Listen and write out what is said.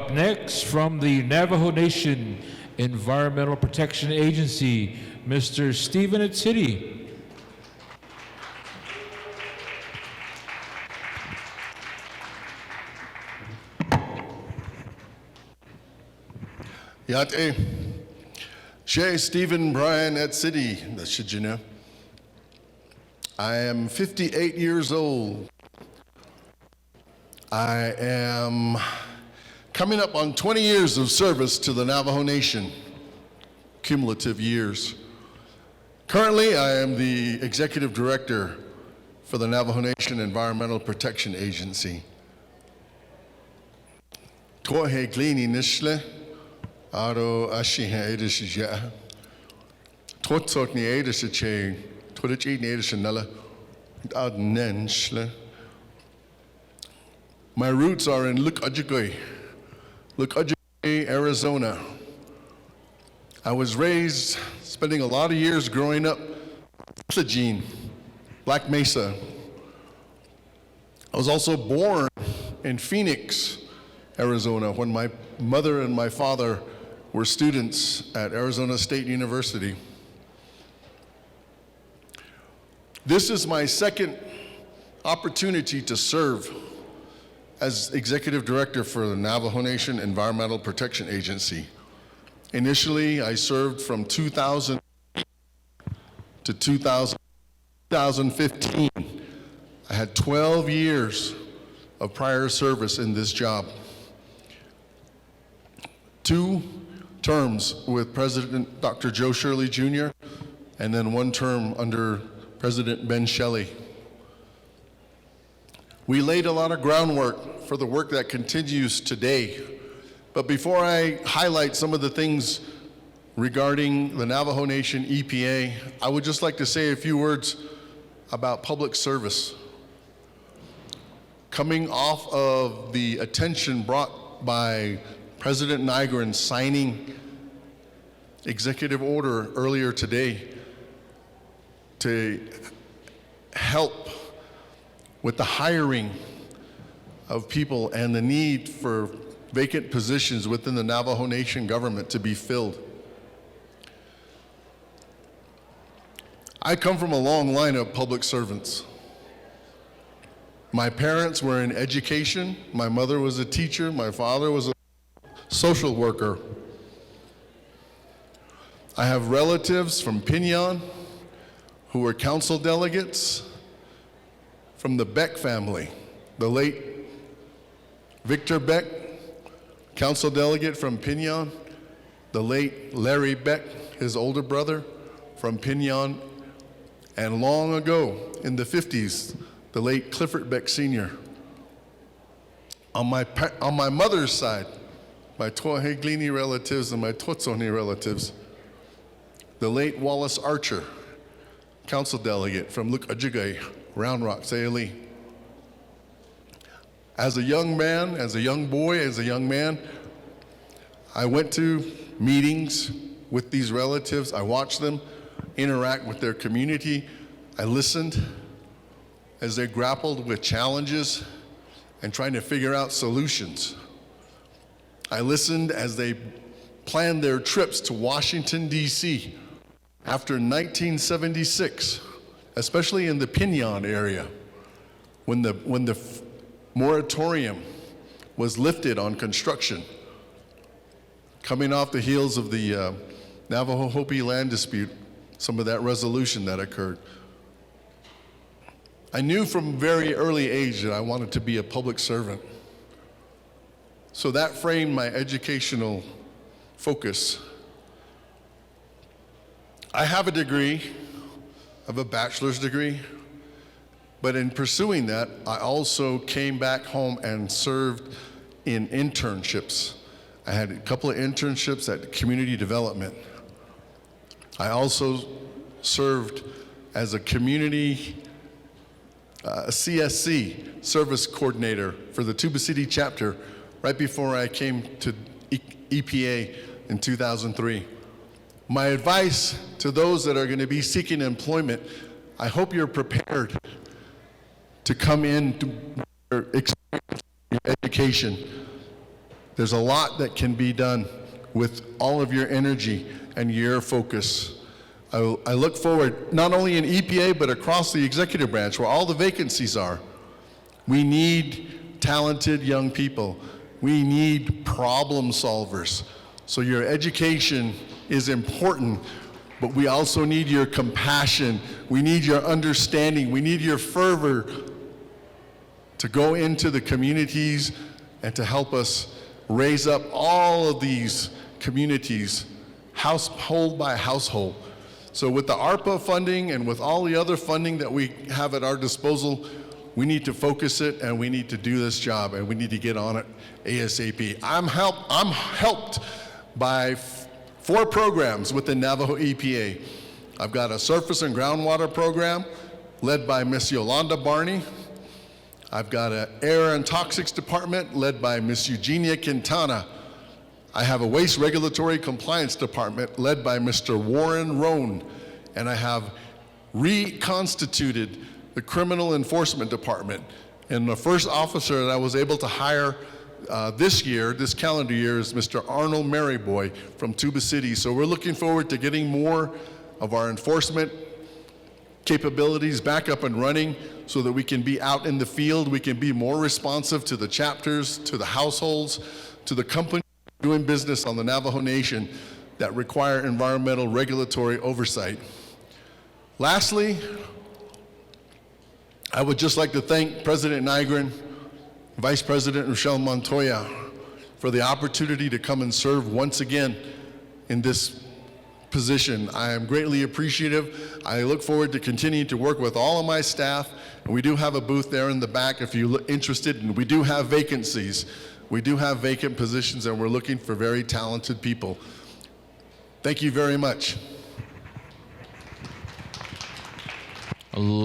Up next, from the Navajo Nation Environmental Protection Agency, Mr. Stephen Atsidi. Yate, Shay Stephen Brian Atsidi, that's Shijina. I am 58 years old. I am coming up on 20 years of service to the Navajo Nation, cumulative years. Currently, I am the Executive Director for the Navajo Nation Environmental Protection Agency. Tohe glini nishle, aro ashihe edishija. Totsok ni edishiche, todich ni edishinella, ad nenshle. My roots are in Lukajigwe, Arizona. I was raised, spending a lot of years growing up, Tlajin, Black Mesa. I was also born in Phoenix, Arizona, when my mother and my father were students at Arizona State University. This is my second opportunity to serve as Executive Director for the Navajo Nation Environmental Protection Agency. Initially, I served from 2000 to 2015. I had 12 years of prior service in this job. 2 terms with President Dr. Joe Shirley Jr., and then 1 term under President Ben Shelley. We laid a lot of groundwork for the work that continues today. But before I highlight some of the things regarding the Navajo Nation EPA, I would just like to say a few words about public service. Coming off of the attention brought by President Nygren signing executive order earlier today to help with the hiring of people and the need for vacant positions within the Navajo Nation government to be filled. I come from a long line of public servants. My parents were in education. My mother was a teacher. My father was a social worker. I have relatives from Pinyon who were council delegates, from the Beck family, the late Victor Beck, council delegate from Pinyon, the late Larry Beck, his older brother from Pinyon, and long ago in the 50s, the late Clifford Beck Sr. On my mother's side, my Toheglini relatives and my Totsoni relatives, the late Wallace Archer, council delegate from Lukajigwe, Round Rock, Sayali. As a young man, as a young boy, as a young man, I went to meetings with these relatives. I watched them interact with their community. I listened as they grappled with challenges and trying to figure out solutions. I listened as they planned their trips to Washington, D.C. after 1976, especially in the Pinyon area, when the moratorium was lifted on construction, coming off the heels of the Navajo Hopi land dispute, some of that resolution that occurred. I knew from a very early age that I wanted to be a public servant. So that framed my educational focus. I have a degree, I have a bachelor's degree, but in pursuing that, I also came back home and served in internships. I had a couple of internships at community development. I also served as a community CSC, service coordinator for the Tuba City chapter right before I came to EPA in 2003. My advice to those that are going to be seeking employment, I hope you're prepared to come in to experience your education. There's a lot that can be done with all of your energy and your focus. I look forward, not only in EPA, but across the executive branch where all the vacancies are. We need talented young people. We need problem solvers. So your education is important, but we also need your compassion. We need your understanding. We need your fervor to go into the communities and to help us raise up all of these communities, household by household. So with the ARPA funding and with all the other funding that we have at our disposal, we need to focus it and we need to do this job and we need to get on it ASAP. I'm helped by 4 programs within Navajo EPA. I've got a surface and groundwater program led by Miss Yolanda Barney. I've got an air and toxics department led by Miss Eugenia Quintana. I have a waste regulatory compliance department led by Mr. Warren Roan. And I have reconstituted the criminal enforcement department. And the first officer that I was able to hire this calendar year, is Mr. Arnold Maryboy from Tuba City. So we're looking forward to getting more of our enforcement capabilities back up and running so that we can be out in the field, we can be more responsive to the chapters, to the households, to the companies doing business on the Navajo Nation that require environmental regulatory oversight. Lastly, I would just like to thank President Nygren, Vice President Rochelle Montoya for the opportunity to come and serve once again in this position. I am greatly appreciative. I look forward to continuing to work with all of my staff, and we do have a booth there in the back if you're interested, and we do have vacancies. We do have vacant positions, and we're looking for very talented people. Thank you very much.